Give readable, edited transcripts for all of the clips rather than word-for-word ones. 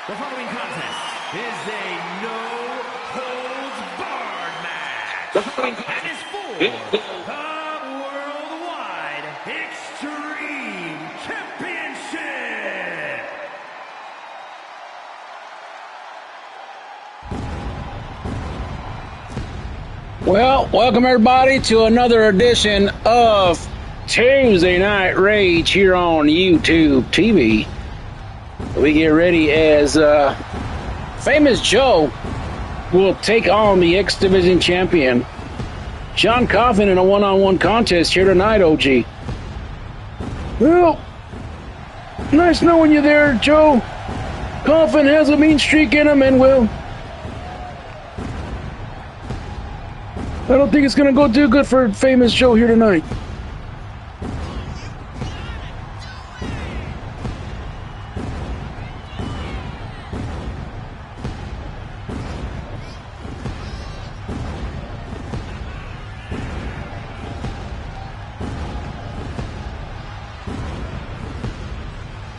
The following contest is a no-holds-barred match. And is for the Worldwide Extreme Championship. Well, welcome everybody to another edition of Tuesday Night Rage here on YouTube TV. We get ready as Famous Joe will take on the X Division champion, John Coffin, in a one-on-one contest here tonight, OG. Well, nice knowing you there, Joe. Coffin has a mean streak in him, and well, I don't think it's going to go too good for Famous Joe here tonight.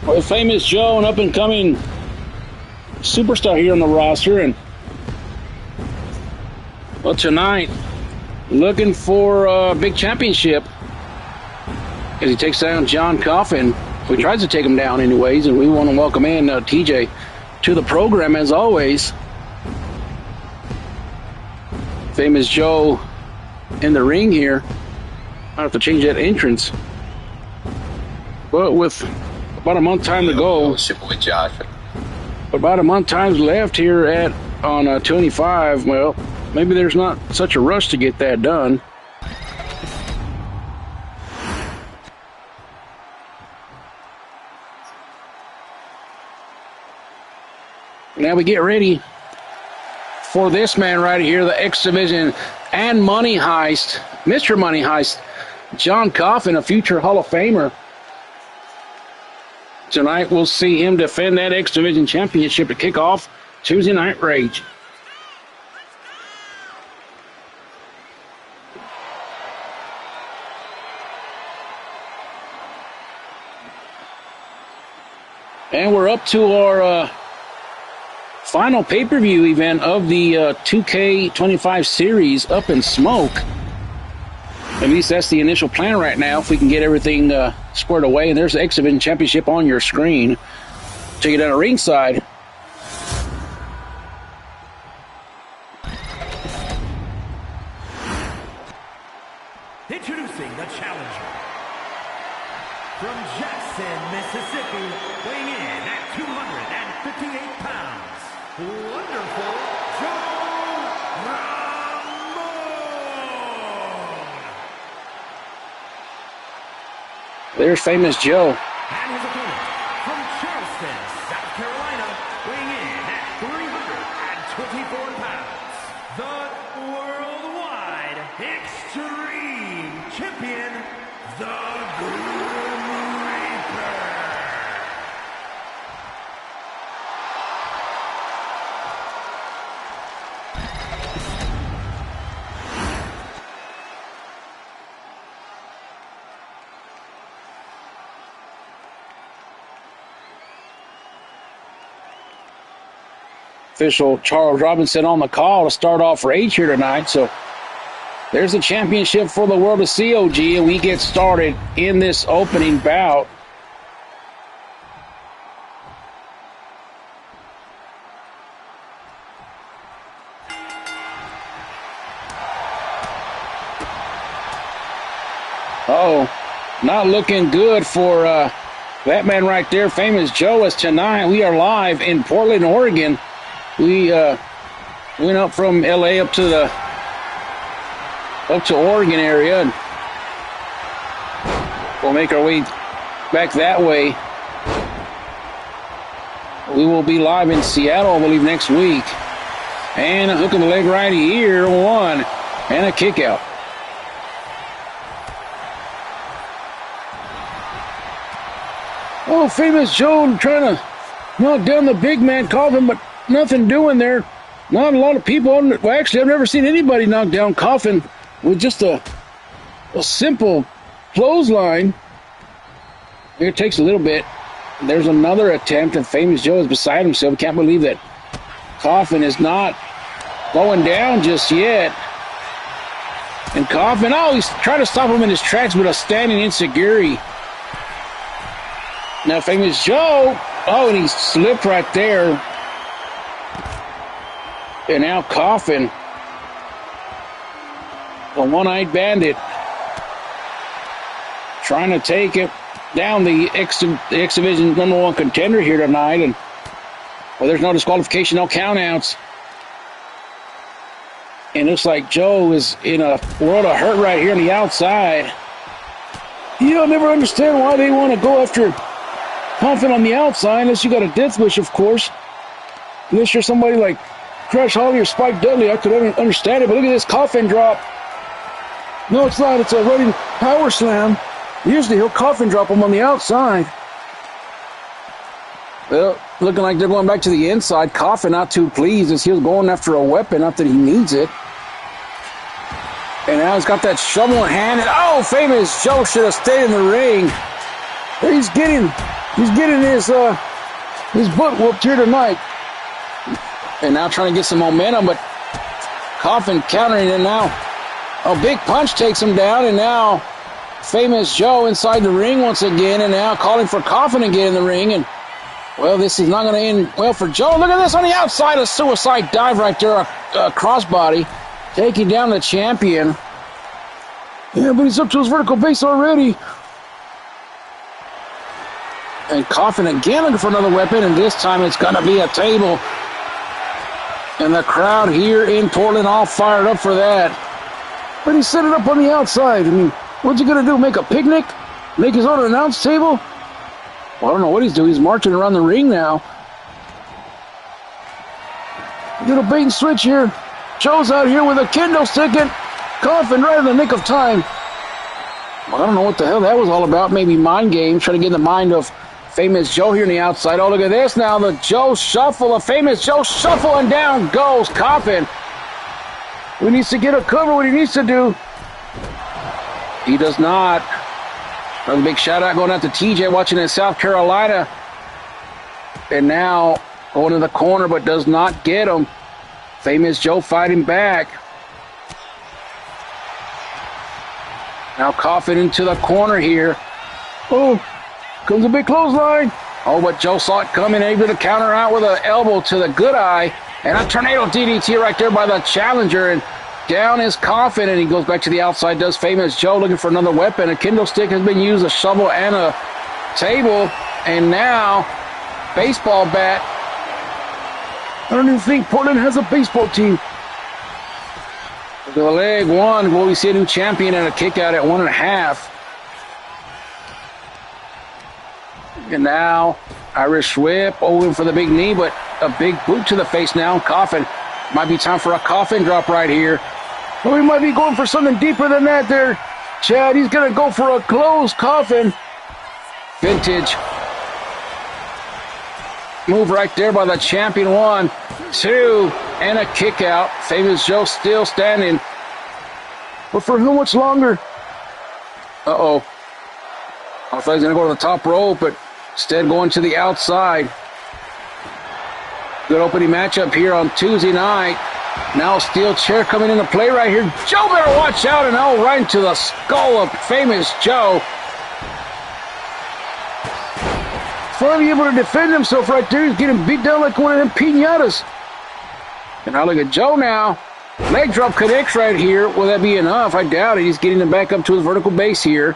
Well, Famous Joe, an up-and-coming superstar here on the roster, and well, tonight, looking for a big championship as he takes down John Coffin. He tries to take him down anyways, and we want to welcome in TJ to the program as always. Famous Joe in the ring here. I have to change that entrance. But with about a month time to go, about a month time left here on 25, well, maybe there's not such a rush to get that done. Now we get ready for this man right here, the X Division and Money Heist, Mr. Money Heist, John Coffin, a future Hall of Famer. Tonight we'll see him defend that X Division championship to kick off Tuesday Night Rage. And we're up to our final pay-per-view event of the 2K25 series, Up in Smoke. At least that's the initial plan right now, if we can get everything squared away. And there's the X Division Championship on your screen. Take it down to ringside. Introducing the challenger. From Jackson, Mississippi, weighing in at 258 pounds, wonderful Joe Ramone. There's Famous Joe. And his opponent from Charleston, South Carolina, weighing in at 324 pounds, the Worldwide Extreme Champion, the Grim Reaper. Official Charles Robinson on the call to start off Rage here tonight. So there's the championship for the world of COG, and we get started in this opening bout. Oh, not looking good for that man right there, Famous Joe. As tonight we are live in Portland, Oregon. We went up from LA up to Oregon area, and we'll make our way back that way. We will be live in Seattle, I believe, next week. And a hook in the leg right here, one, and a kick out. Oh, Famous Joe trying to knock down the big man Coffin, but nothing doing there. Not a lot of people. Well, actually, I've never seen anybody knock down Coffin with just a simple clothesline. It takes a little bit. There's another attempt, and Famous Joe is beside himself. Can't believe that Coffin is not going down just yet. And Coffin, he's trying to stop him in his tracks, but a standing enziguri. Now Famous Joe, and he slipped right there. And now Coffin, the one-eyed bandit, trying to take it down the X Division #1 contender here tonight. And, there's no disqualification, no countouts. And it looks like Joe is in a world of hurt right here on the outside. I'll never understand why they want to go after Coffin on the outside, unless you got a death wish, of course. Unless you're somebody like Crash Holly or Spike Dudley, I could understand it. But look at this Coffin drop. No, it's not. It's a running power slam. Usually he'll Coffin drop him on the outside. Well, looking like they're going back to the inside. Coffin not too pleased as he was going after a weapon, not that he needs it. And now he's got that shovel in hand. And, Famous Joe should have stayed in the ring. He's getting his butt whooped here tonight. And now trying to get some momentum, but Coffin countering it now. A big punch takes him down, and now Famous Joe inside the ring once again, and now calling for Coffin to get in the ring. And, this is not going to end well for Joe. Look at this on the outside, a suicide dive right there, a crossbody, taking down the champion. Yeah, but he's up to his vertical base already. And Coffin again looking for another weapon, and this time it's going to be a table. And the crowd here in Portland all fired up for that. But he set it up on the outside. What's he going to do, make a picnic? Make his own announce table? Well, I don't know what he's doing. He's marching around the ring now. Little bait and switch here. Joe's out here with a kendo stick and Coffin right in the nick of time. Well, I don't know what the hell that was all about. Maybe mind games, trying to get in the mind of Famous Joe here on the outside. Oh, look at this now. The Joe shuffle, a Famous Joe shuffle, and down goes Coffin. He needs to get a cover, what he needs to do. He does not. Another big shout out going out to TJ watching in South Carolina. And now going to the corner, but does not get him. Famous Joe fighting back. Now Coffin into the corner here. Comes a big clothesline. But Joe saw it coming, able to counter out with an elbow to the good eye. And a tornado DDT right there by the challenger. And down is Coffin, and he goes back to the outside. Does Famous Joe looking for another weapon. A kendo stick has been used, a shovel and a table. And now, baseball bat. I don't even think Portland has a baseball team. Look at the leg, one. Will we see a new champion and a kick out at 1.5? And now, Irish whip, in for the big knee, but a big boot to the face now. Coffin, might be time for a Coffin drop right here. He might be going for something deeper than that there, Chad. He's going to go for a closed Coffin. Vintage move right there by the champion. 1, 2, and a kick out. Famous Joe still standing. But for how much longer? I thought he was going to go to the top rope, but instead going to the outside. Good opening matchup here on Tuesday night. Now steel chair coming into play right here. Joe better watch out, and right into the skull of Famous Joe. Finally able to defend himself right there. He's getting beat down like one of them piñatas. And now look at Joe now. Leg drop connects right here. Will that be enough? I doubt it. He's getting him back up to his vertical base here.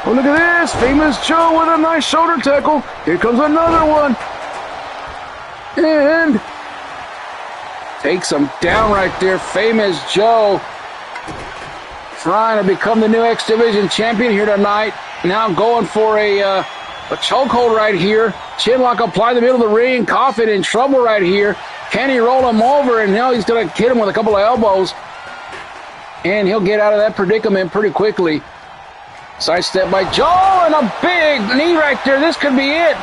Look at this. Famous Joe with a nice shoulder tackle. Here comes another one. And takes him down right there. Famous Joe trying to become the new X Division champion here tonight. Now going for a chokehold right here. Chinlock applied in the middle of the ring. Coffin in trouble right here. Can he roll him over? And now he's going to hit him with a couple of elbows. And he'll get out of that predicament pretty quickly. Sidestep by Joe, and a big knee right there. This could be it.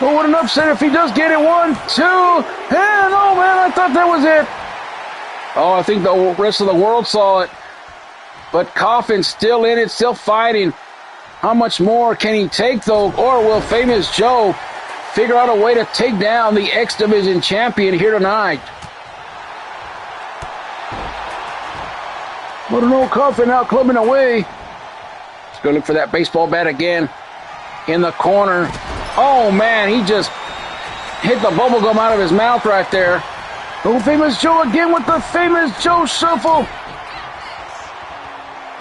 Oh, what an upset if he does get it. 1, 2, and man, I thought that was it. I think the rest of the world saw it. But Coffin's still in it, still fighting. How much more can he take, though? Or will Famous Joe figure out a way to take down the X Division champion here tonight? But no, Coffin now clubbing away. Let's go look for that baseball bat again in the corner. Oh, man, he just hit the bubble gum out of his mouth right there. Oh, Famous Joe again with the Famous Joe shuffle.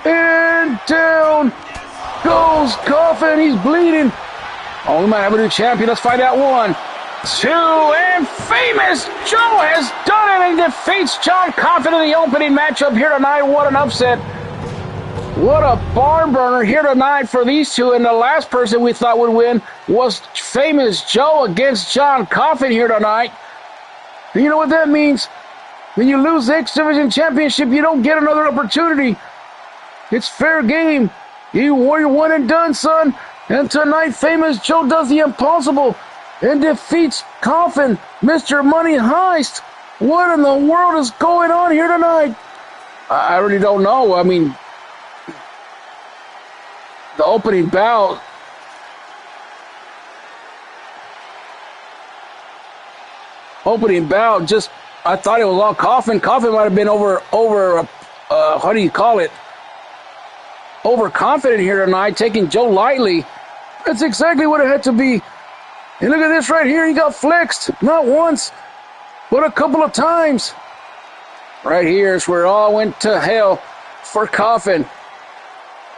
And down goes Coffin. He's bleeding. Oh, we might have a new champion. Let's find out. 1, 2, and Famous Joe has done it and defeats John Coffin in the opening matchup here tonight. What an upset. What a barn burner here tonight for these two. And the last person we thought would win was Famous Joe against John Coffin here tonight. And you know what that means? When you lose the X Division Championship, you don't get another opportunity. It's fair game. You're one and done, son. And tonight, Famous Joe does the impossible and defeats Coffin, Mr. Money Heist. What in the world is going on here tonight? I really don't know. I mean, the opening bout, just, I thought it was all Coffin. Coffin might have been how do you call it? Overconfident here tonight, taking Joe lightly. That's exactly what it had to be. And look at this right here. He got flexed. Not once, but a couple of times. Right here is where it all went to hell for Coffin.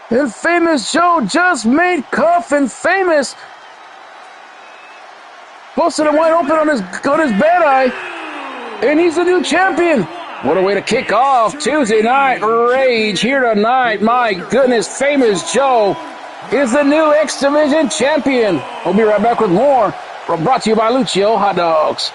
And Famous Joe just made Coffin famous. Busted him wide open on his bad eye. And he's the new champion. What a way to kick off Tuesday Night Rage here tonight. My goodness, Famous Joe is the new X Division champion. We'll be right back with more. Brought to you by Lucio Hot Dogs.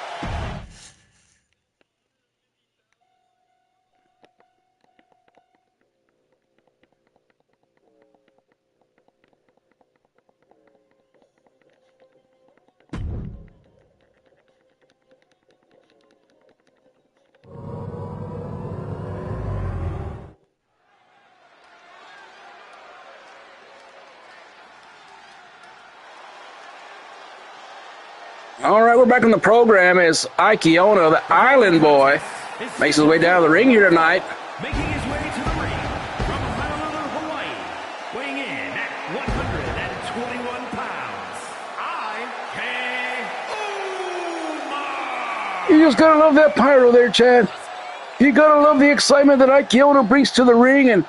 All right, we're back on the program as Ike Ono, the Island Boy, makes his way down the ring here tonight. Making his way to the ring from Honolulu, Hawaii, weighing in at 121 pounds, Ike Ono. You just gotta love that pyro there, Chad. You gotta love the excitement that Ike Ono brings to the ring, and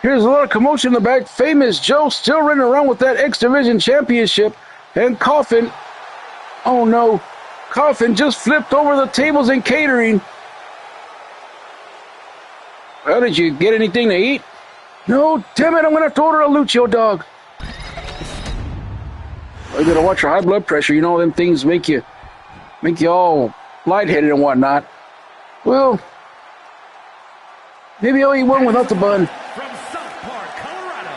here's a lot of commotion in the back. Famous Joe still running around with that X Division championship. And Coffin, oh no, Coffin just flipped over the tables in catering. Well, did you get anything to eat? No, damn it, I'm going to have to order a Lucio dog. Well, you got to watch your high blood pressure. You know, them things make you all lightheaded and whatnot. Well, maybe I'll eat one without the bun. From South Park, Colorado,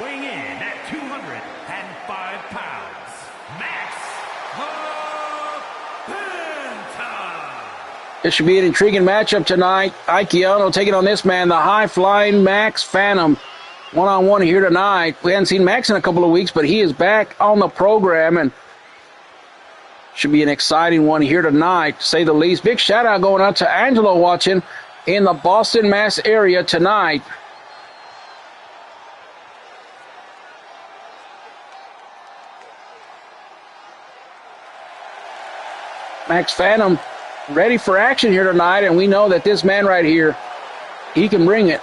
weighing in at 205 pounds, Max Penta. This should be an intriguing matchup tonight. Ike Ono taking on this man, the high-flying Max Phantom. One-on-one here tonight. We haven't seen Max in a couple of weeks, but he is back on the program, and should be an exciting one here tonight, to say the least. Big shout-out going out to Angelo watching in the Boston, Mass area tonight. Max Phantom ready for action here tonight, and we know that this man right here, he can bring it.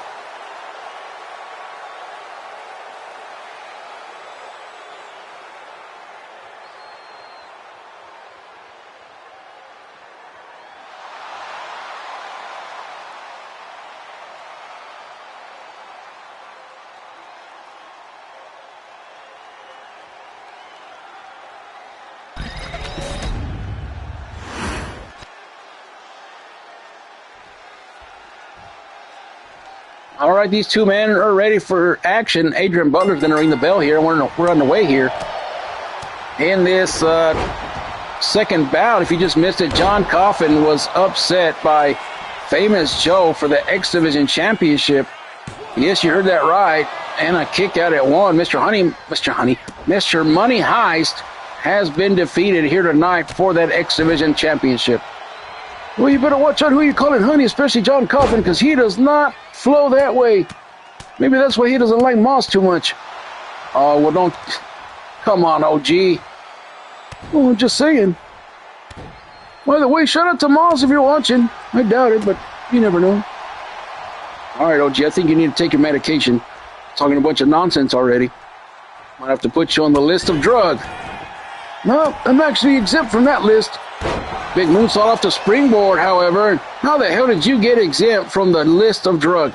All right, these two men are ready for action. Adrian Butler's going to ring the bell here. We're on the way here. In this second bout, if you just missed it, John Coffin was upset by Famous Joe for the X Division Championship. Yes, you heard that right. And a kick out at one. Mr. Money Heist has been defeated here tonight for that X Division Championship. Well, you better watch out who you call it honey, especially John Coffin, because he does not flow that way. Maybe that's why he doesn't like Moss too much. Oh, well, don't. Come on, OG. Oh, I'm just saying. By the way, shout out to Moss if you're watching. I doubt it, but you never know. All right, OG, I think you need to take your medication. Talking a bunch of nonsense already. Might have to put you on the list of drug. No, I'm actually exempt from that list. Big moonsault off the springboard, however. How the hell did you get exempt from the list of drug?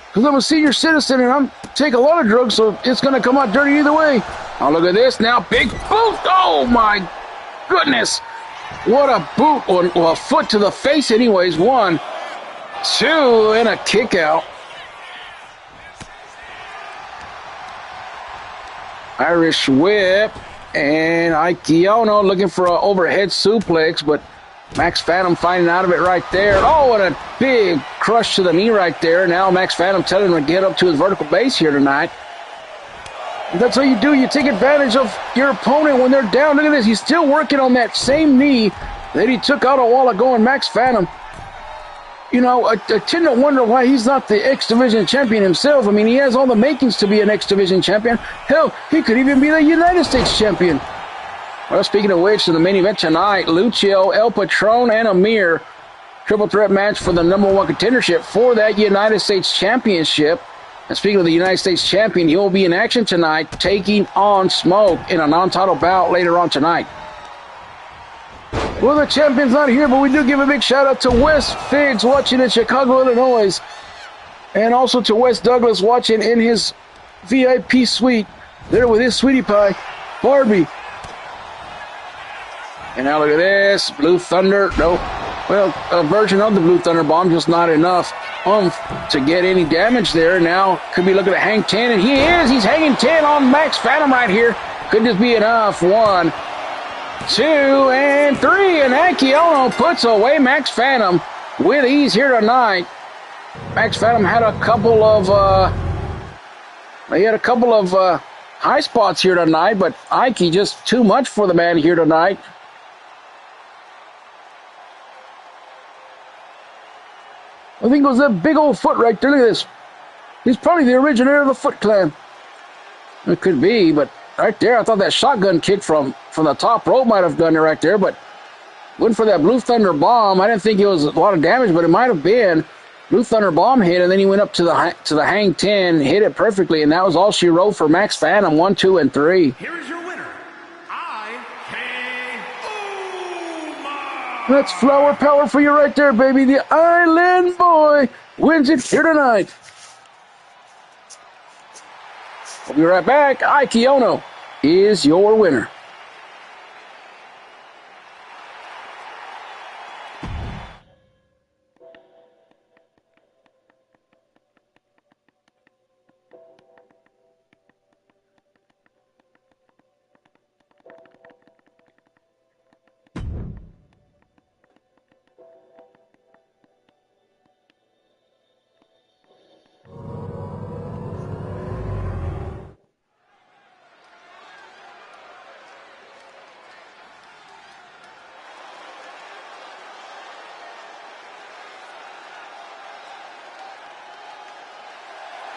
Because I'm a senior citizen and I'm take a lot of drugs, so it's going to come out dirty either way. Oh, look at this now. Big boot. Oh, my goodness. What a boot. Well, a foot to the face anyways. 1, 2, and a kick out. Irish whip. And Aikiono looking for an overhead suplex, but Max Phantom finding out of it right there. Oh, and a big crush to the knee right there. Now Max Phantom telling him to get up to his vertical base here tonight. And that's how you do. You take advantage of your opponent when they're down. Look at this. He's still working on that same knee that he took out a while ago in Max Phantom. You know, I tend to wonder why he's not the X Division champion himself. I mean, he has all the makings to be an X Division champion. Hell, he could even be the United States champion. Well, speaking of which, in the main event tonight, Lucio, El Patron, and Amir. Triple threat match for the #1 contendership for that United States championship. And speaking of the United States champion, he will be in action tonight, taking on Smoke in a non-title bout later on tonight. Well, the champion's not here, but we do give a big shout-out to Wes Figs watching in Chicago, Illinois. And also to Wes Douglas watching in his VIP suite there with his sweetie pie, Barbie. And now look at this. Blue Thunder. No. Well, a version of the Blue Thunder Bomb, just not enough to get any damage there. Now could be looking to hang 10, and he is. He's hanging 10 on Max Phantom right here. Could just be enough. 1, 2, and 3. And Aikiono puts away Max Phantom with ease here tonight. Max Phantom had a couple of high spots here tonight, but Ike just too much for the man here tonight. I think it was that big old foot right there. Look at this. He's probably the originator of the Foot Clan. It could be, but right there, I thought that shotgun kick from the top rope might have done it right there, but went for that Blue Thunder Bomb. I didn't think it was a lot of damage, but it might have been. Blue Thunder Bomb hit, and then he went up to the hang 10, hit it perfectly, and that was all she wrote for Max Phantom, 1, 2, and 3. Here is your winner, Ike. That's flower power for you right there, baby. The Island Boy wins it here tonight. We'll be right back. Aikiono is your winner.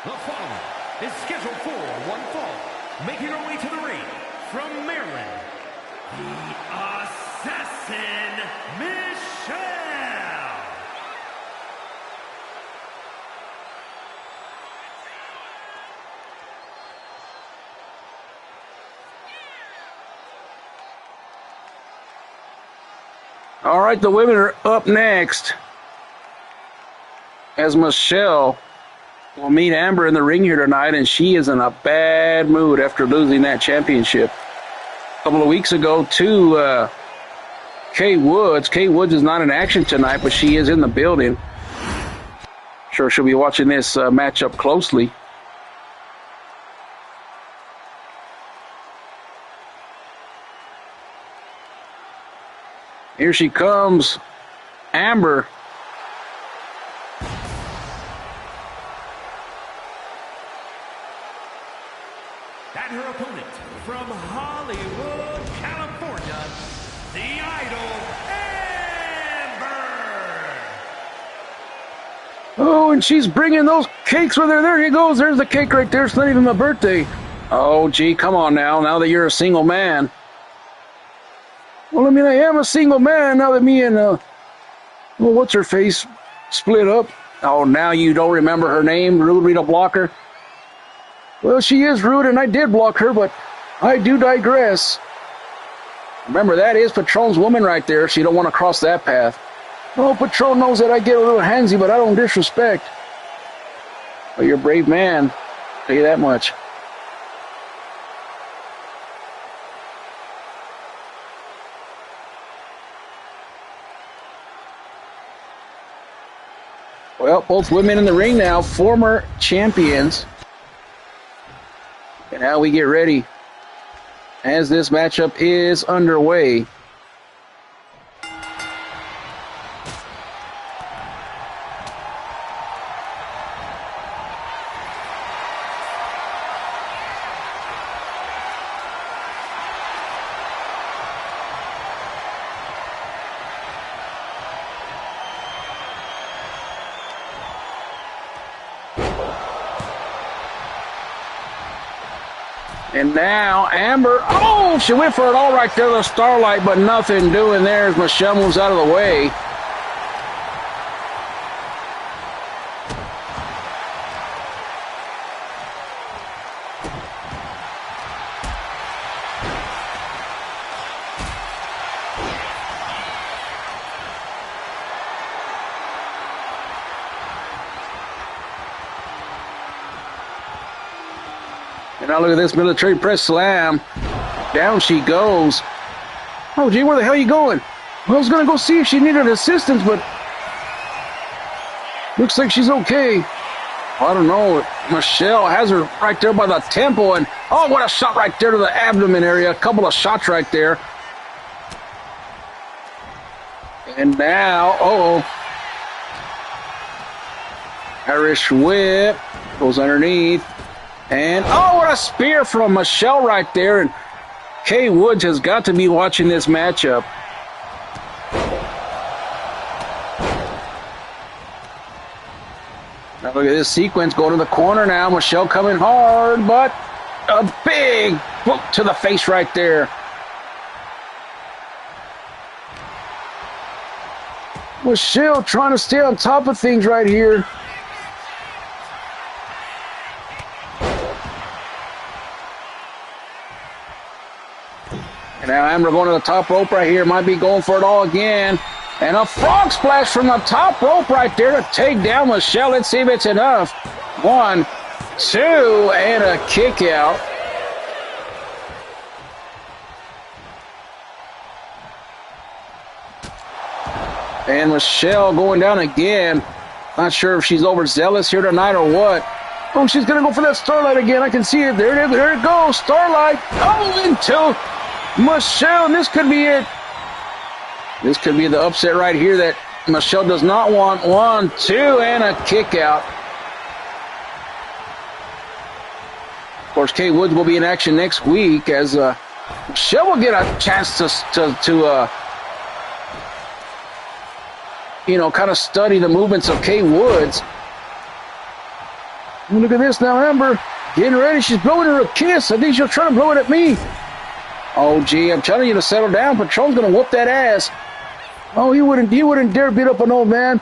The following is scheduled for one fall, making her way to the ring from Maryland, the Assassin Michelle. All right, the women are up next as Michelle will meet Amber in the ring here tonight, and she is in a bad mood after losing that championship a couple of weeks ago to Kay Woods. Kay Woods is not in action tonight, but she is in the building. Sure, she'll be watching this matchup closely. Here she comes, Amber. Oh, and she's bringing those cakes with her. There he goes. There's the cake right there. It's not even my birthday. Oh, gee, come on now that you're a single man. Well, I mean, I am a single man now that me and, what's-her-face split up. Oh, now you don't remember her name, Rude Rita Blocker? Well, she is rude, and I did block her, but I do digress. Remember, that is Patron's woman right there. She don't want to cross that path. Oh, Patron knows that I get a little handsy, but I don't disrespect. Well, you're a brave man. I'll tell you that much. Well, both women in the ring now, former champions. And now we get ready as this matchup is underway. And now Amber, oh, she went for it all right there, the Starlight, but nothing doing there as Michelle moves out of the way. And now look at this military press slam. Down she goes. Oh, gee, where the hell are you going? Well, I was going to go see if she needed assistance, but looks like she's okay. I don't know. Michelle has her right there by the temple, and oh, what a shot right there to the abdomen area. A couple of shots right there. And now, Irish whip goes underneath. And, oh, what a spear from Michelle right there. And Kay Woods has got to be watching this matchup. Now look at this sequence going to the corner now. Michelle coming hard, but a big boot to the face right there. Michelle trying to stay on top of things right here. And now Amber going to the top rope right here. Might be going for it all again. And a frog splash from the top rope right there to take down Michelle. Let's see if it's enough. 1, 2, and a kick out. And Michelle going down again. Not sure if she's overzealous here tonight or what. Oh, she's going to go for that Starlight again. I can see it. There it is. There it goes. Starlight. Oh, into Michelle, and this could be it. This could be the upset right here that Michelle does not want. 1, 2, and a kick out. Of course, Kay Woods will be in action next week as Michelle will get a chance to kind of study the movements of Kay Woods. And look at this now, Amber getting ready. She's blowing her a kiss. I think she'll try to blow it at me. Oh, gee, I'm telling you to settle down. Patron's going to whoop that ass. Oh, he wouldn't dare beat up an old man.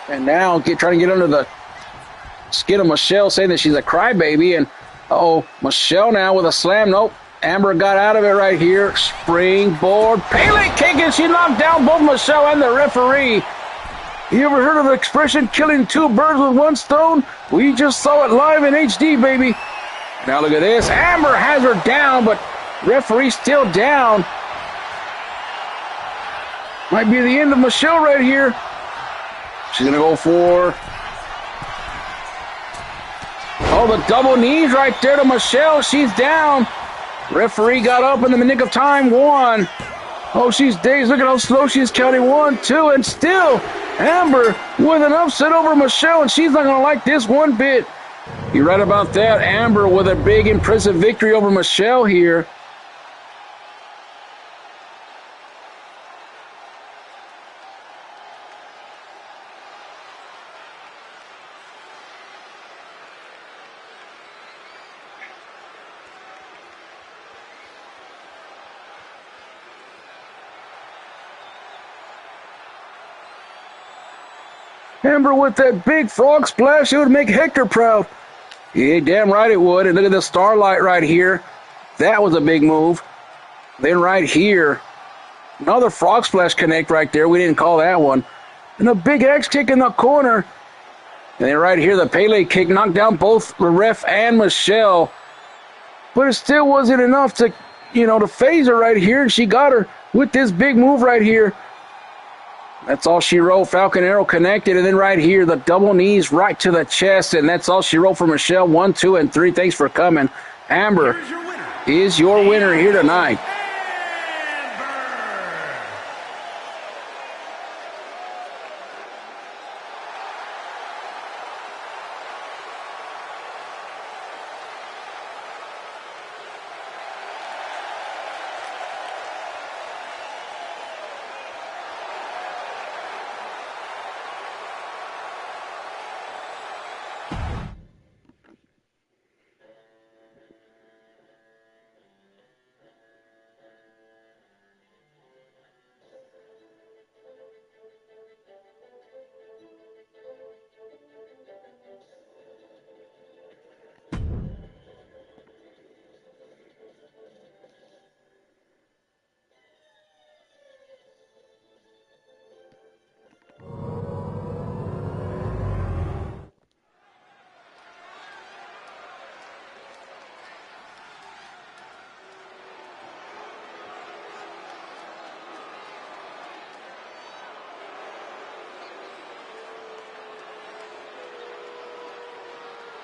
And now trying to get under the skin of Michelle, saying that she's a crybaby. And, Michelle now with a slam. Nope. Amber got out of it right here. Springboard. Pele kick, and she knocked down both Michelle and the referee. You ever heard of the expression, killing two birds with one stone? We just saw it live in HD, baby. Now look at this. Amber has her down, but referee still down. Might be the end of Michelle right here. She's going to go for... Oh, the double knees right there to Michelle. She's down. Referee got up in the nick of time. 1. Oh, she's dazed. Look at how slow she's counting. 1, 2, and still Amber with an upset over Michelle, and she's not going to like this one bit. You're right about that. Amber with a big, impressive victory over Michelle here. Amber with that big frog splash, it would make Hector proud. Yeah, damn right it would. And look at the starlight right here. That was a big move. Then right here, another frog splash connect right there. We didn't call that one. And a big X kick in the corner. And then right here, the Pele kick knocked down both the ref and Michelle. But it still wasn't enough to, to phase her right here. And she got her with this big move right here. That's all she wrote. Falcon Arrow connected. And then right here, the double knees right to the chest. And that's all she wrote for Michelle. 1, 2, and 3. Thanks for coming. Amber is your winner here tonight.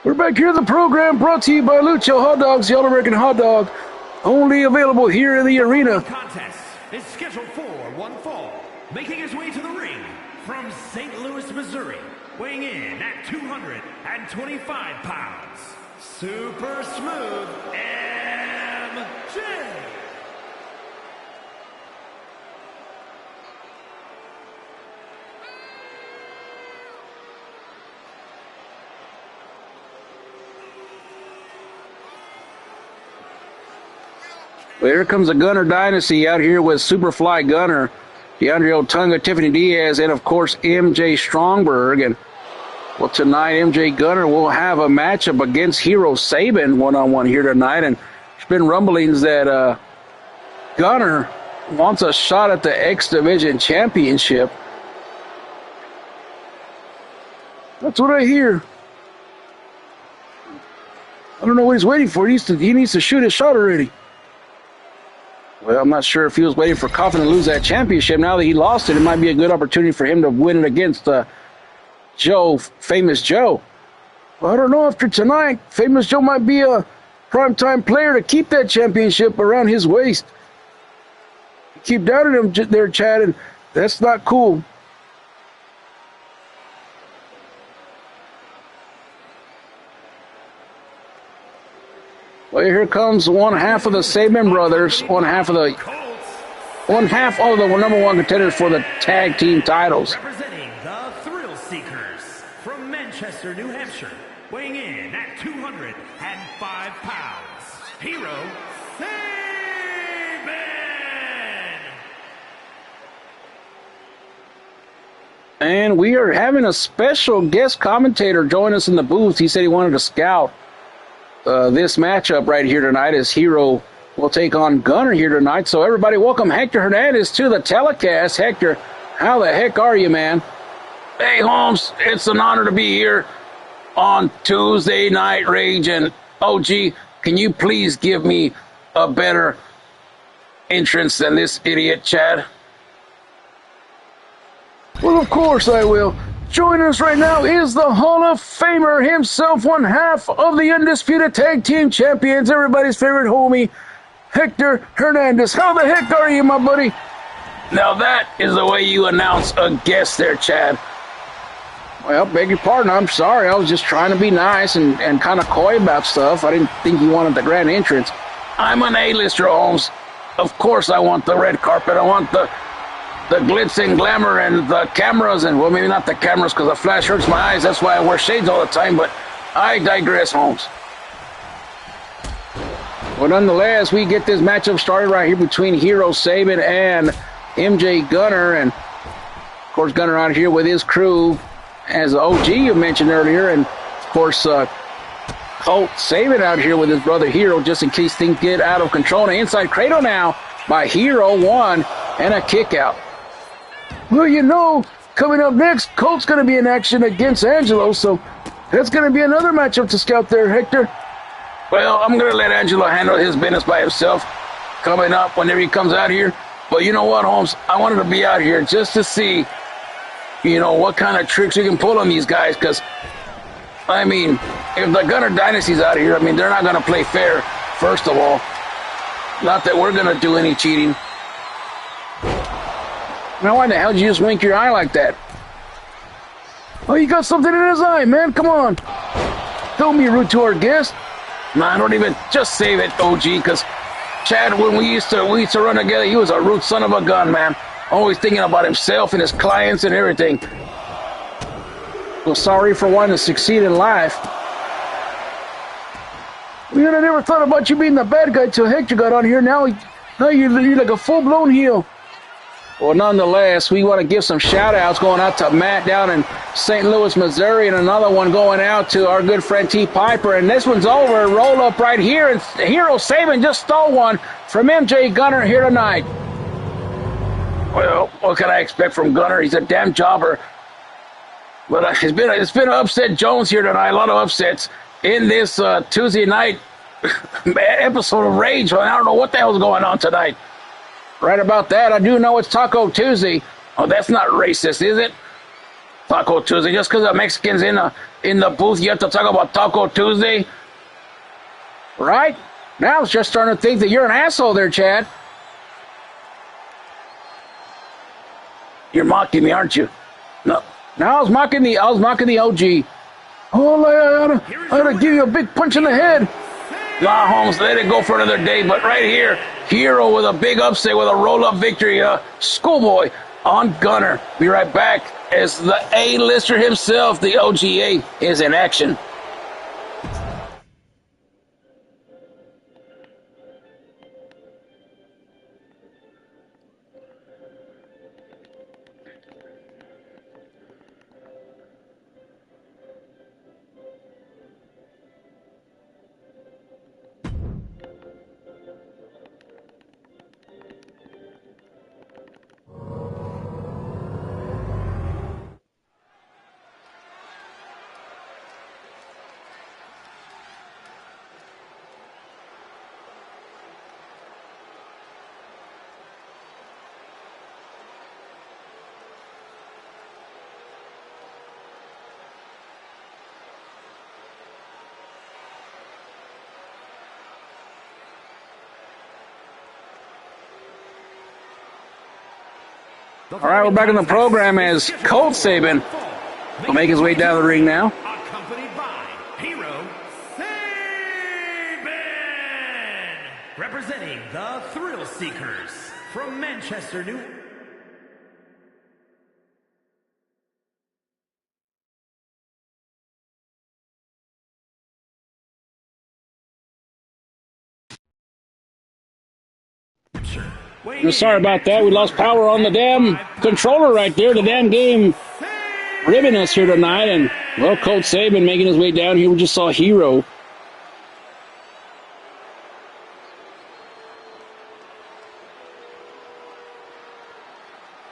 We're back here at the program brought to you by Lucho Hot Dogs, the All-American Hot Dog. Only available here in the arena. Contest is scheduled for one fall. Making his way to the ring from St. Louis, Missouri. Weighing in at 225 pounds. Super Smooth MJ. Well, here comes the Gunner Dynasty out here with Superfly Gunner, DeAndre Otunga, Tiffany Diaz, and of course MJ Strongberg. And well, tonight MJ Gunner will have a matchup against Hero Saban one-on-one here tonight. And there's been rumblings that Gunner wants a shot at the X Division Championship. That's what I hear. I don't know what he's waiting for. He needs to shoot his shot already. Well, I'm not sure if he was waiting for Coffin to lose that championship. Now that he lost it, it might be a good opportunity for him to win it against Famous Joe. Well, I don't know. After tonight, Famous Joe might be a primetime player to keep that championship around his waist. You keep doubting him there, Chad, and that's not cool. Well, here comes one half of the Saban brothers, one half of the number one contenders for the tag team titles. Representing the Thrill Seekers from Manchester, New Hampshire, weighing in at 205 pounds, Hero Saban. And we are having a special guest commentator join us in the booth. He said he wanted to scout this matchup right here tonight, as Hero will take on Gunner here tonight. So everybody, welcome Hector Hernandez to the telecast. Hector, how the heck are you, man? Hey, Holmes, it's an honor to be here on Tuesday Night Rage. And OG, can you please give me a better entrance than this idiot, Chad? Well, of course I will. Joining us right now is the Hall of Famer himself, one half of the Undisputed Tag Team Champions, everybody's favorite homie, Hector Hernandez. How the heck are you, my buddy? Now that is the way you announce a guest there, Chad. Well, beg your pardon, I'm sorry. I was just trying to be nice and kind of coy about stuff. I didn't think you wanted the grand entrance. I'm an A-lister, Holmes. Of course I want the red carpet. I want the glitz and glamour and the cameras, and well, maybe not the cameras because the flash hurts my eyes. That's why I wear shades all the time, but I digress, Holmes. Well, nonetheless, we get this matchup started right here between Hero Saban and MJ Gunner, and of course Gunner out here with his crew, as OG you mentioned earlier, and of course Colt Saban out here with his brother Hero just in case things get out of control. And inside cradle now by Hero, one, and a kick out. Well, you know, coming up next, Colt's going to be in action against Angelo, so that's going to be another matchup to scout there, Hector. Well, I'm going to let Angelo handle his business by himself coming up whenever he comes out here. But you know what, Holmes? I wanted to be out here just to see, you know, what kind of tricks we can pull on these guys. Because, I mean, if the Gunner Dynasty's out here, I mean, they're not going to play fair, first of all. Not that we're going to do any cheating. Now, why the hell did you just wink your eye like that? Oh, you got something in his eye, man. Come on. Don't be rude to our guest. Nah, don't even. Just save it, OG, because Chad, when we used to run together, he was a rude son of a gun, man. Always thinking about himself and his clients and everything. Well, sorry for wanting to succeed in life. Man, I never thought about you being the bad guy till Hector got on here. Now you're like a full-blown heel. Well, nonetheless, we want to give some shout-outs going out to Matt down in St. Louis, Missouri, and another one going out to our good friend T. Piper. And this one's over. Roll up right here. And Hero Saban just stole one from MJ Gunner here tonight. Well, what can I expect from Gunner? He's a damn jobber. But it's been an upset Jones here tonight. A lot of upsets in this Tuesday night episode of Rage. I don't know what the hell's going on tonight. Right about that, I do know it's Taco Tuesday. Oh, that's not racist, is it? Taco Tuesday. Just because the Mexican's in the booth, you have to talk about Taco Tuesday? Right? Now I was just starting to think that you're an asshole there, Chad. You're mocking me, aren't you? No. Now I was mocking the OG. Oh, I ought to give you a big punch in the head. Nah, Holmes, let it go for another day. But right here, Hero with a big upset with a roll-up victory. Schoolboy on Gunner. Be right back as the A-lister himself, the OGA, is in action. All right, we're back in the program as Colt Saban will make his way down the ring now. Accompanied by Hero Saban, representing the Thrill Seekers from Manchester, New York. Sorry about that. We lost power on the damn controller right there. The damn game ribbing us here tonight. And, well, Colt Saban making his way down here. We just saw Hero.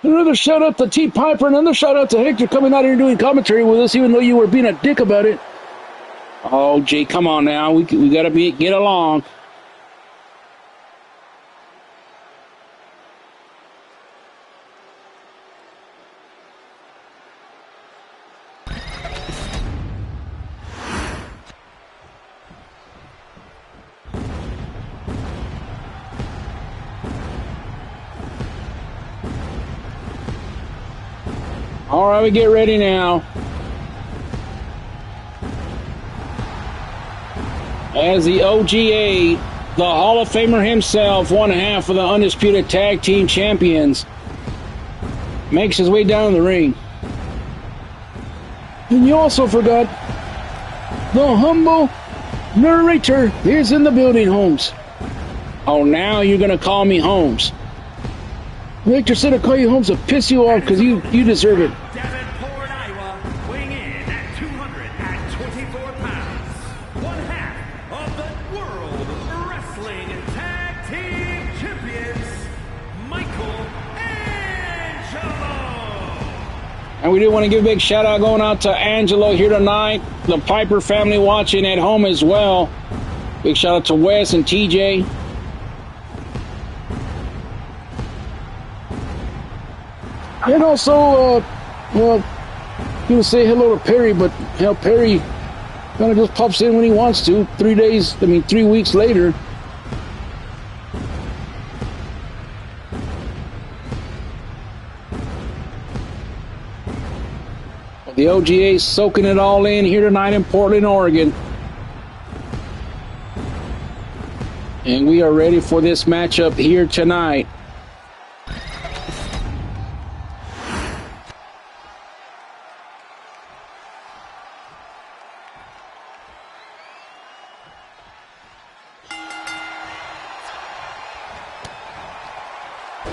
Another shout out to T. Piper. Another shout out to Hector coming out here and doing commentary with us, even though you were being a dick about it. Oh, Jay, come on now. We got to get along. All right, we get ready now. As the OGA, the Hall of Famer himself, one half of the Undisputed Tag Team Champions, makes his way down the ring. And you also forgot, the humble narrator is in the building, Holmes. Oh, now you're going to call me Holmes. Victor said to call you Holmes to piss you off because you deserve it. Davenport, Iowa, weighing And we do want to give a big shout out going out to Angelo here tonight. The Piper family watching at home as well. Big shout out to Wes and TJ. And also, well, you would say hello to Perry, but hell, Perry kind of just pops in when he wants to. 3 weeks later. The OGA soaking it all in here tonight in Portland, Oregon. And we are ready for this matchup here tonight.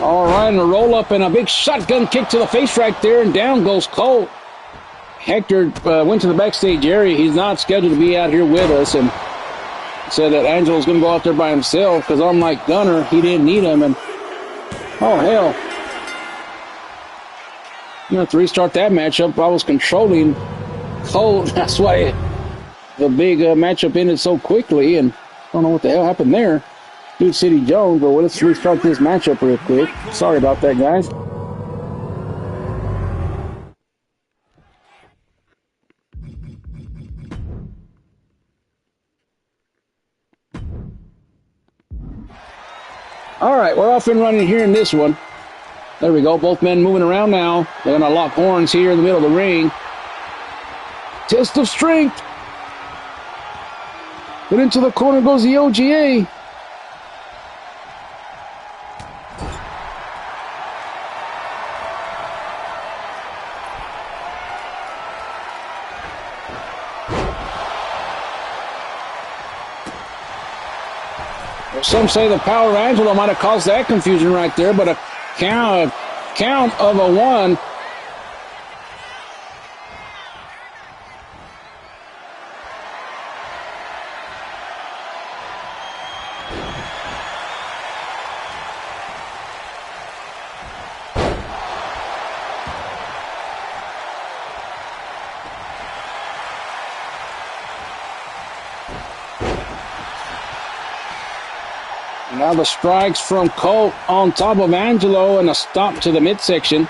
All right, and a roll up and a big shotgun kick to the face right there, and down goes Colt. Hector went to the backstage area. He's not scheduled to be out here with us, and said that Angelo's going to go out there by himself because unlike Gunner, he didn't need him. And oh hell, you have to restart that matchup. I was controlling Colt. That's why the big matchup ended so quickly, and I don't know what the hell happened there. Dude City Jones, but let's restart this matchup real quick. Sorry about that, guys. All right, we're off and running here in this one. There we go. Both men moving around now. They're going to lock horns here in the middle of the ring. Test of strength. But into the corner goes the OGA. Some say the power of Angelo might have caused that confusion right there, but a count of a 1. Now the strikes from Colt on top of Angelo and a stop to the midsection.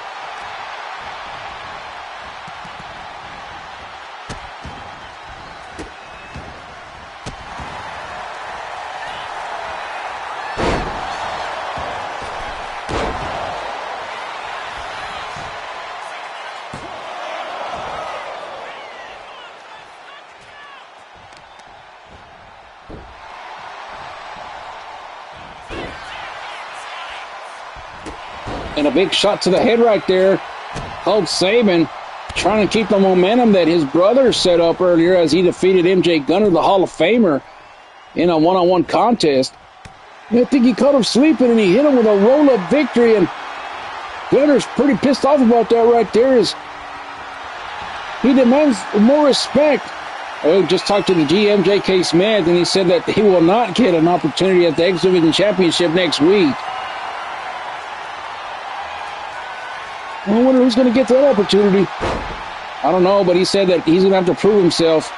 And a big shot to the head right there. Colt Sabin trying to keep the momentum that his brother set up earlier as he defeated MJ Gunner, the Hall of Famer, in a one-on-one contest. I think he caught him sleeping and he hit him with a roll-up victory, and Gunner's pretty pissed off about that right there. He demands more respect. I just talked to the GM, J.K. Smith, and he said that he will not get an opportunity at the X Division Championship next week. I wonder who's going to get that opportunity. I don't know, but he said that he's going to have to prove himself.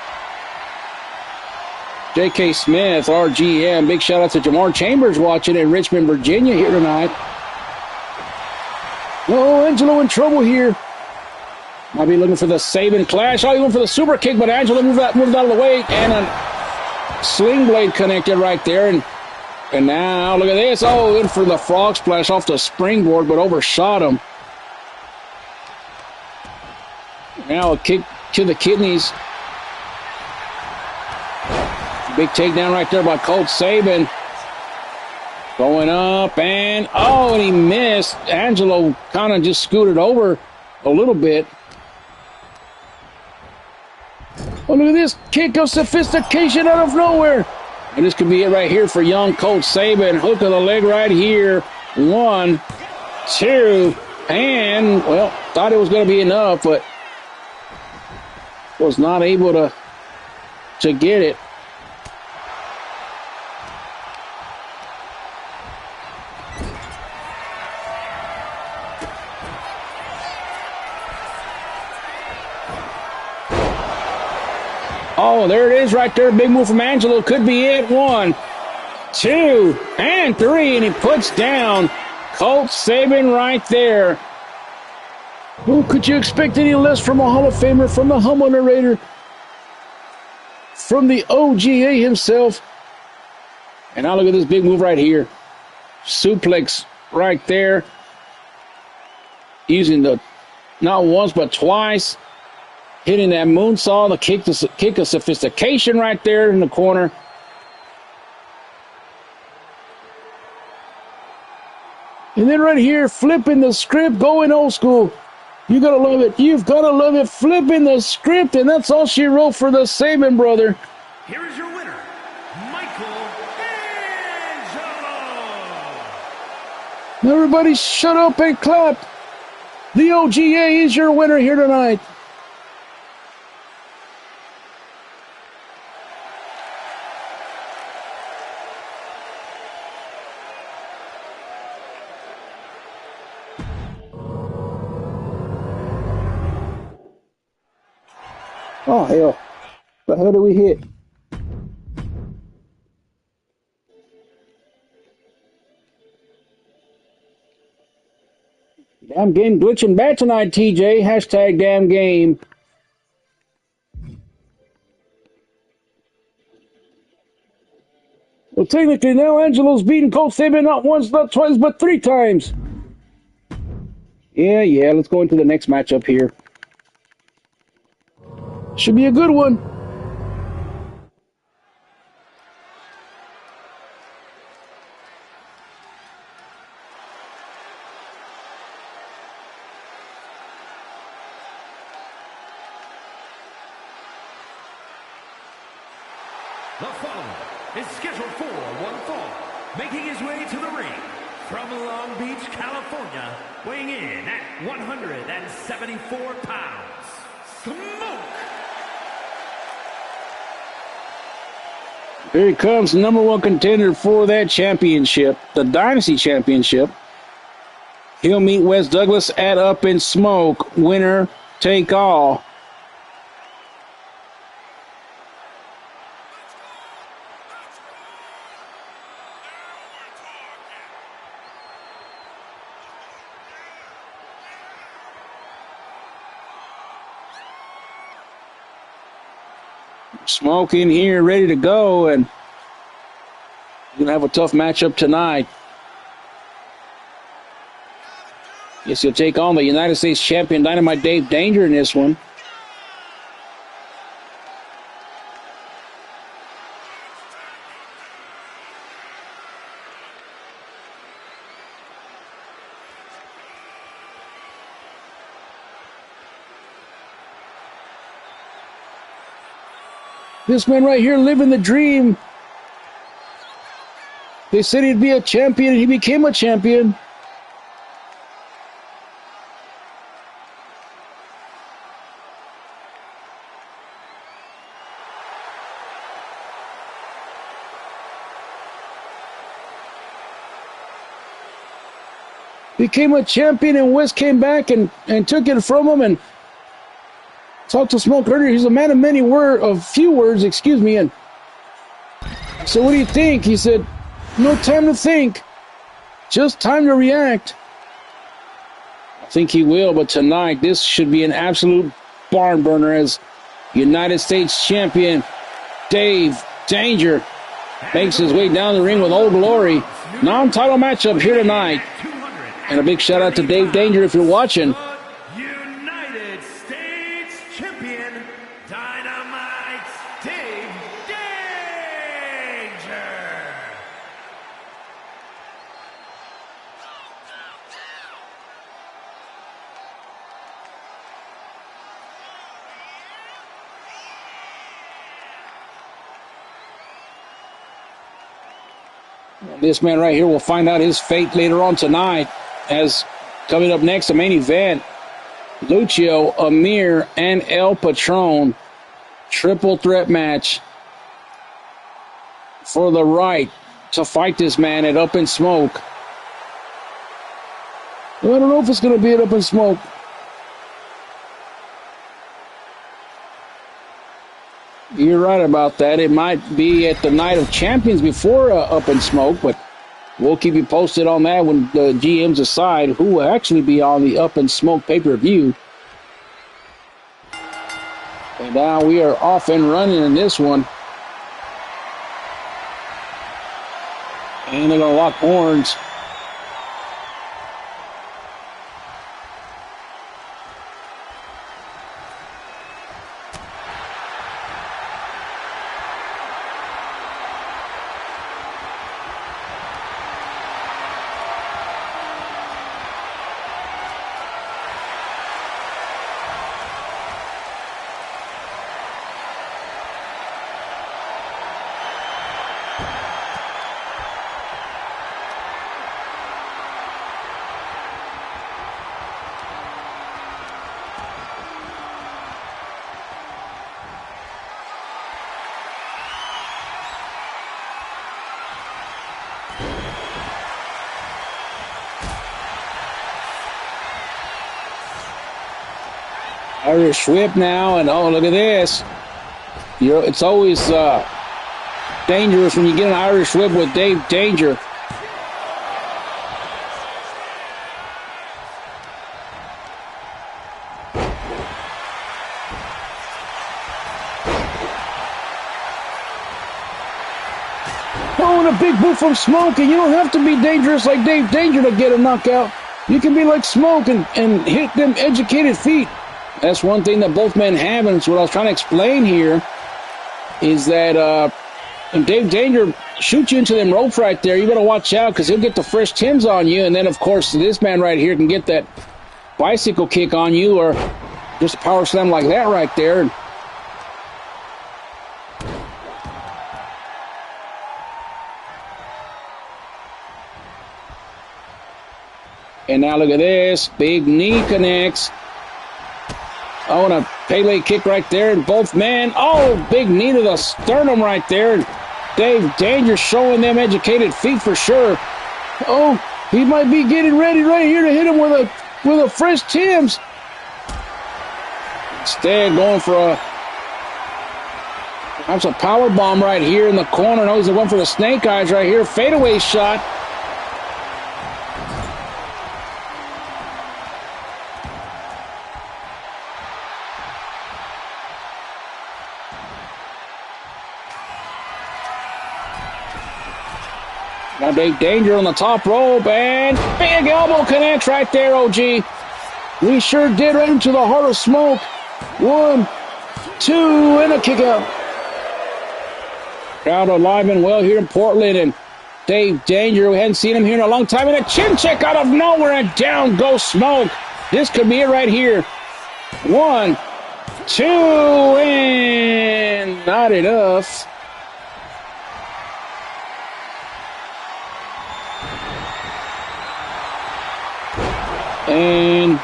J.K. Smith, our GM. Big shout out to Jamar Chambers watching in Richmond, Virginia here tonight. Oh, Angelo in trouble here. Might be looking for the Sabin clash. Oh, he went for the super kick, but Angelo moved out of the way, and a sling blade connected right there. And now, look at this. Oh, in for the frog splash off the springboard, but overshot him. Now a kick to the kidneys. Big takedown right there by Colt Sabin. Going up and, oh, and he missed. Angelo kind of just scooted over a little bit. Oh, look at this kick of sophistication out of nowhere. And this could be it right here for young Colt Sabin. Hook of the leg right here. 1, 2, and, well, thought it was going to be enough, but was not able to get it. Oh, there it is right there. Big move from Angelo. Could be it. 1, 2, and 3. And he puts down Colt Sabin right there. Who could you expect any less from a Hall of Famer, from the humble narrator, from the OGA himself? And now look at this big move right here. Suplex right there. Using the, not once, but twice. Hitting that moonsault, the kick of sophistication right there in the corner. And then right here, flipping the script, going old school. You gotta love it. You've gotta love it. Flipping the script, and that's all she wrote for the Sabin brother. Here is your winner, Michael Angelo. Now everybody shut up and clap. The OGA is your winner here tonight. Oh, hell. What the hell did we hit? Damn game glitching bad tonight, TJ. Hashtag damn game. Well, technically now Angelo's beating Colt Sabin not once, not twice, but 3 times. Yeah, let's go into the next matchup here. Should be a good one. The following is scheduled for one fall, making his way to the ring from Long Beach, California, weighing in at 174 pounds, Smoke! Here he comes, number 1 contender for that championship, the Dynasty Championship. He'll meet Wes Douglas at Up in Smoke. Winner take all. Smoke in here, ready to go, and he's going to have a tough matchup tonight. Yes, he'll take on the United States champion Dynamite Dave Danger in this one. This man right here living the dream. They said he'd be a champion, and he became a champion. Became a champion, and West came back and took it from him and talked to Smoke earlier. He's a man of few words, excuse me. And so what do you think? He said, no time to think, just time to react. I think he will, but tonight this should be an absolute barn burner as United States champion Dave Danger makes his way down the ring with Old Glory. Non-title matchup here tonight. And a big shout out to Dave Danger if you're watching. United States champion, Dynamite Dave Danger. This man right here will find out his fate later on tonight, as coming up next, the main event, Lucio, Amir, and El Patron. Triple threat match for the right to fight this man at Up in Smoke. Well, I don't know if it's going to be at Up in Smoke. You're right about that. It might be at the Night of Champions before Up in Smoke, but we'll keep you posted on that when the GMs decide who will actually be on the Up in Smoke pay-per-view. And now we are off and running in this one. And they're going to lock horns. Irish whip now, and oh, look at this. It's always dangerous when you get an Irish whip with Dave Danger. Oh, and a big boot from Smoke, and you don't have to be dangerous like Dave Danger to get a knockout. You can be like Smoke and hit them educated feet. That's one thing that both men have, and it's what I was trying to explain here, is that if Dave Danger shoots you into them ropes right there, you got to watch out because he'll get the fresh Tims on you, and then, of course, this man right here can get that bicycle kick on you or just a power slam like that right there. And now look at this. Big knee connects. Oh, and a Pele kick right there, and both men. Oh, big knee to the sternum right there. Dave Danger showing them educated feet for sure. Oh, he might be getting ready right here to hit him with a fresh Tims. Instead, going for perhaps a power bomb right here in the corner. No, he's the one for the snake eyes right here. Fadeaway shot. Now Dave Danger on the top rope, and big elbow connects right there, OG. We sure did, right into the heart of Smoke. 1, 2, and a kick out. Crowd alive and well here in Portland, and Dave Danger, we hadn't seen him here in a long time, and a chin check out of nowhere, and down goes Smoke. This could be it right here. 1, 2, and not enough. And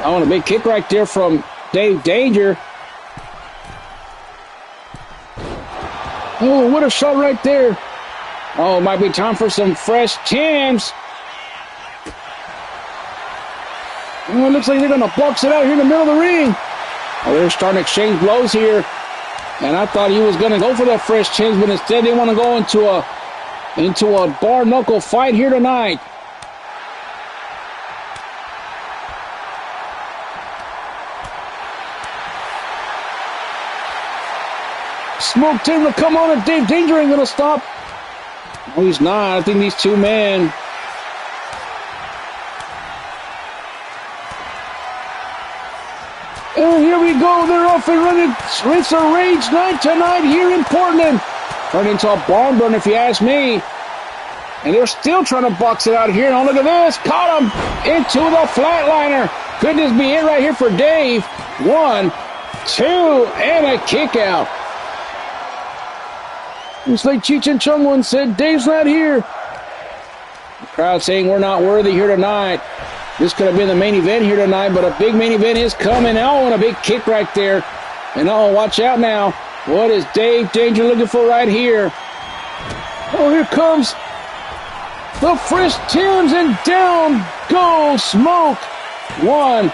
I want a big kick right there from Dave Danger. Oh, what a shot right there. Oh, it might be time for some fresh Tims. Oh, it looks like they're going to box it out here in the middle of the ring. Oh, they're starting to exchange blows here. And I thought he was going to go for that fresh Tims, but instead they want to go into a bar knuckle fight here tonight. Smoke Tim to come on, and Dave Danger ain't gonna stop. No, he's not. I think these two men. And here we go. They're off and running. It's a rage night tonight here in Portland. Turned into a barn burner, if you ask me. And they're still trying to box it out here. Oh, look at this. Caught him into the flatliner. Could this be it right here for Dave? 1, 2, and a kick out. It's like Cheech and Chong once said, Dave's not here. The crowd saying we're not worthy here tonight. This could have been the main event here tonight, but a big main event is coming. Oh, and a big kick right there. And oh, watch out now. What is Dave Danger looking for right here? Oh, here comes the fresh Tims, and down goes Smoke. 1,